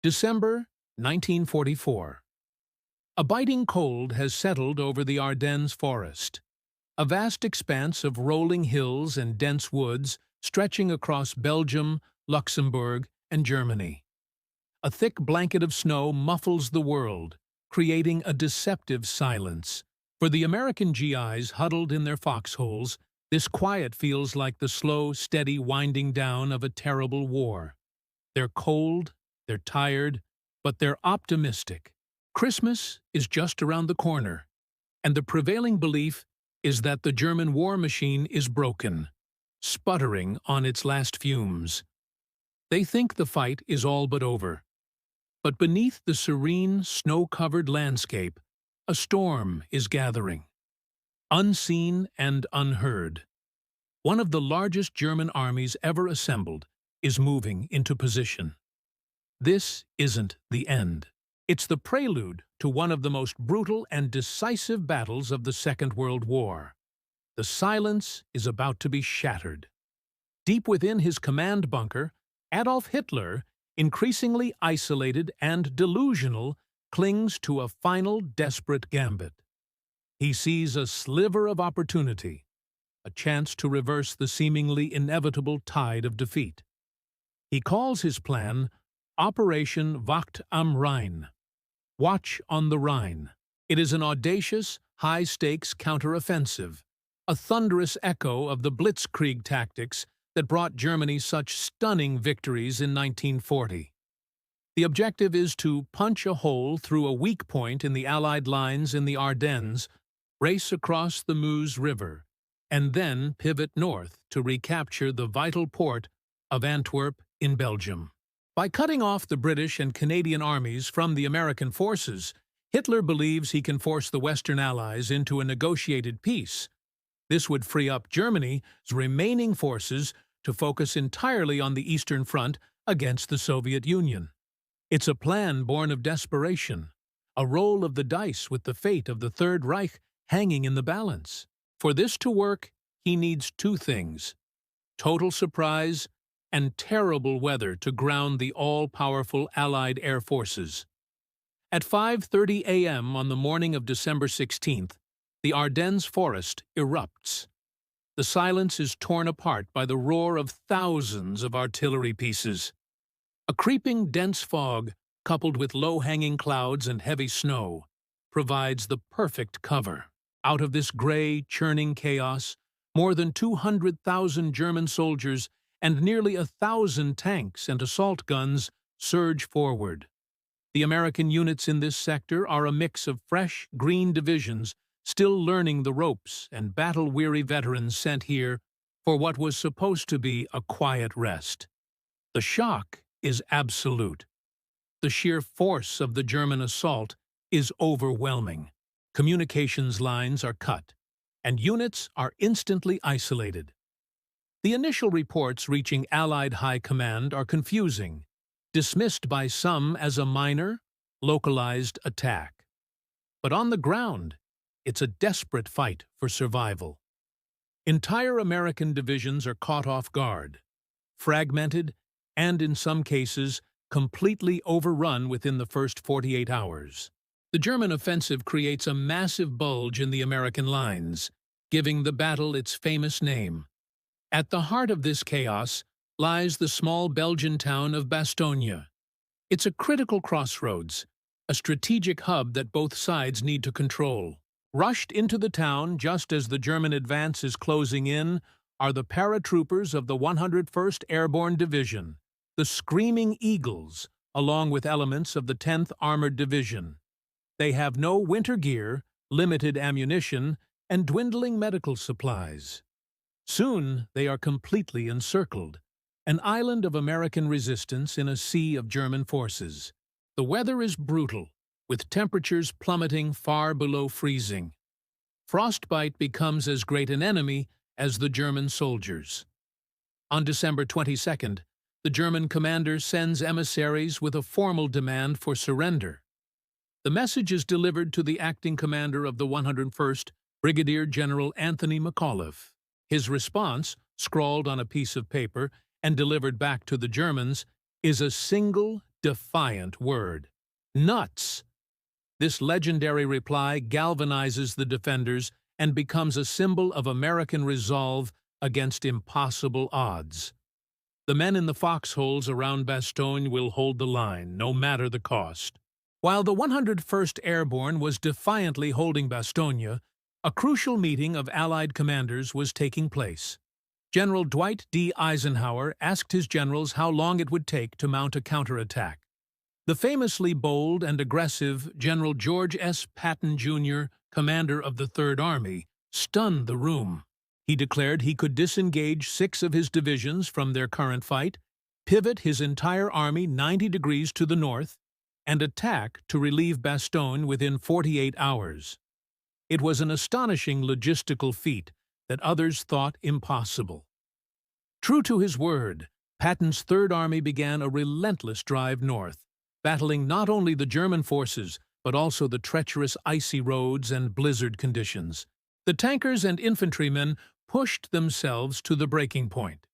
December 1944. A biting cold has settled over the Ardennes forest, a vast expanse of rolling hills and dense woods stretching across Belgium, Luxembourg, and Germany. A thick blanket of snow muffles the world, creating a deceptive silence. For the American GIs huddled in their foxholes, this quiet feels like the slow, steady winding down of a terrible war. They're cold, they're tired, but they're optimistic. Christmas is just around the corner, and the prevailing belief is that the German war machine is broken, sputtering on its last fumes. They think the fight is all but over. But beneath the serene, snow-covered landscape, a storm is gathering. Unseen and unheard, one of the largest German armies ever assembled is moving into position. This isn't the end. It's the prelude to one of the most brutal and decisive battles of the Second World War. The silence is about to be shattered. Deep within his command bunker, Adolf Hitler, increasingly isolated and delusional, clings to a final desperate gambit. He sees a sliver of opportunity, a chance to reverse the seemingly inevitable tide of defeat. He calls his plan Operation Wacht am Rhein, Watch on the Rhine. It is an audacious, high-stakes counteroffensive, a thunderous echo of the blitzkrieg tactics that brought Germany such stunning victories in 1940. The objective is to punch a hole through a weak point in the Allied lines in the Ardennes, race across the Meuse River, and then pivot north to recapture the vital port of Antwerp in Belgium. By cutting off the British and Canadian armies from the American forces, Hitler believes he can force the Western Allies into a negotiated peace. This would free up Germany's remaining forces to focus entirely on the Eastern Front against the Soviet Union. It's a plan born of desperation, a roll of the dice with the fate of the Third Reich hanging in the balance. For this to work, he needs two things: total surprise and terrible weather to ground the all-powerful Allied air forces. At 5:30 a.m. on the morning of December 16th, the Ardennes forest erupts. The silence is torn apart by the roar of thousands of artillery pieces. A creeping dense fog, coupled with low-hanging clouds and heavy snow, provides the perfect cover. Out of this gray, churning chaos, more than 200,000 German soldiers and nearly 1,000 tanks and assault guns surge forward. The American units in this sector are a mix of fresh, green divisions still learning the ropes and battle-weary veterans sent here for what was supposed to be a quiet rest. The shock is absolute. The sheer force of the German assault is overwhelming. Communications lines are cut, and units are instantly isolated. The initial reports reaching Allied High Command are confusing, dismissed by some as a minor, localized attack. But on the ground, it's a desperate fight for survival. Entire American divisions are caught off guard, fragmented, and in some cases, completely overrun within the first 48 hours. The German offensive creates a massive bulge in the American lines, giving the battle its famous name. At the heart of this chaos lies the small Belgian town of Bastogne. It's a critical crossroads, a strategic hub that both sides need to control. Rushed into the town just as the German advance is closing in are the paratroopers of the 101st Airborne Division, the Screaming Eagles, along with elements of the 10th Armored Division. They have no winter gear, limited ammunition, and dwindling medical supplies. Soon they are completely encircled, an island of American resistance in a sea of German forces. The weather is brutal, with temperatures plummeting far below freezing. Frostbite becomes as great an enemy as the German soldiers. On December 22nd, the German commander sends emissaries with a formal demand for surrender. The message is delivered to the acting commander of the 101st, Brigadier General Anthony McAuliffe. His response, scrawled on a piece of paper and delivered back to the Germans, is a single, defiant word. Nuts! This legendary reply galvanizes the defenders and becomes a symbol of American resolve against impossible odds. The men in the foxholes around Bastogne will hold the line, no matter the cost. While the 101st Airborne was defiantly holding Bastogne, a crucial meeting of Allied commanders was taking place. General Dwight D. Eisenhower asked his generals how long it would take to mount a counterattack. The famously bold and aggressive General George S. Patton, Jr., commander of the Third Army, stunned the room. He declared he could disengage 6 of his divisions from their current fight, pivot his entire army 90 degrees to the north, and attack to relieve Bastogne within 48 hours. It was an astonishing logistical feat that others thought impossible. True to his word, Patton's Third Army began a relentless drive north, battling not only the German forces, but also the treacherous icy roads and blizzard conditions. The tankers and infantrymen pushed themselves to the breaking point.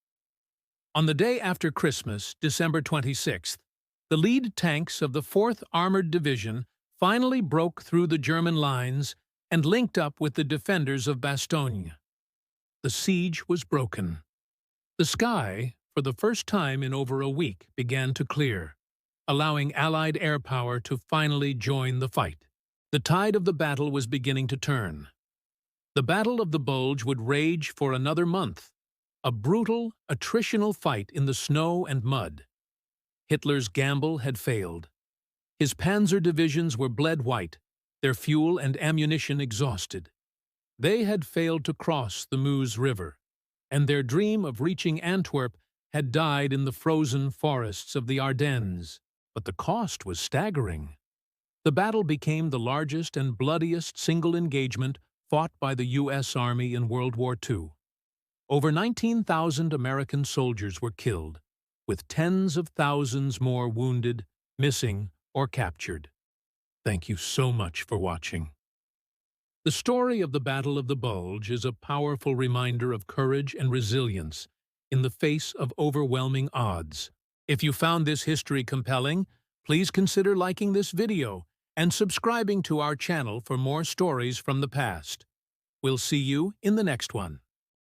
On the day after Christmas, December 26th, the lead tanks of the 4th Armored Division finally broke through the German lines and linked up with the defenders of Bastogne. The siege was broken. The sky, for the first time in over a week, began to clear, allowing Allied air power to finally join the fight. The tide of the battle was beginning to turn. The Battle of the Bulge would rage for another month, a brutal, attritional fight in the snow and mud. Hitler's gamble had failed. His panzer divisions were bled white, their fuel and ammunition exhausted. They had failed to cross the Meuse River, and their dream of reaching Antwerp had died in the frozen forests of the Ardennes. But the cost was staggering. The battle became the largest and bloodiest single engagement fought by the U.S. Army in World War II. Over 19,000 American soldiers were killed, with tens of thousands more wounded, missing, or captured. Thank you so much for watching. The story of the Battle of the Bulge is a powerful reminder of courage and resilience in the face of overwhelming odds. If you found this history compelling, please consider liking this video and subscribing to our channel for more stories from the past. We'll see you in the next one.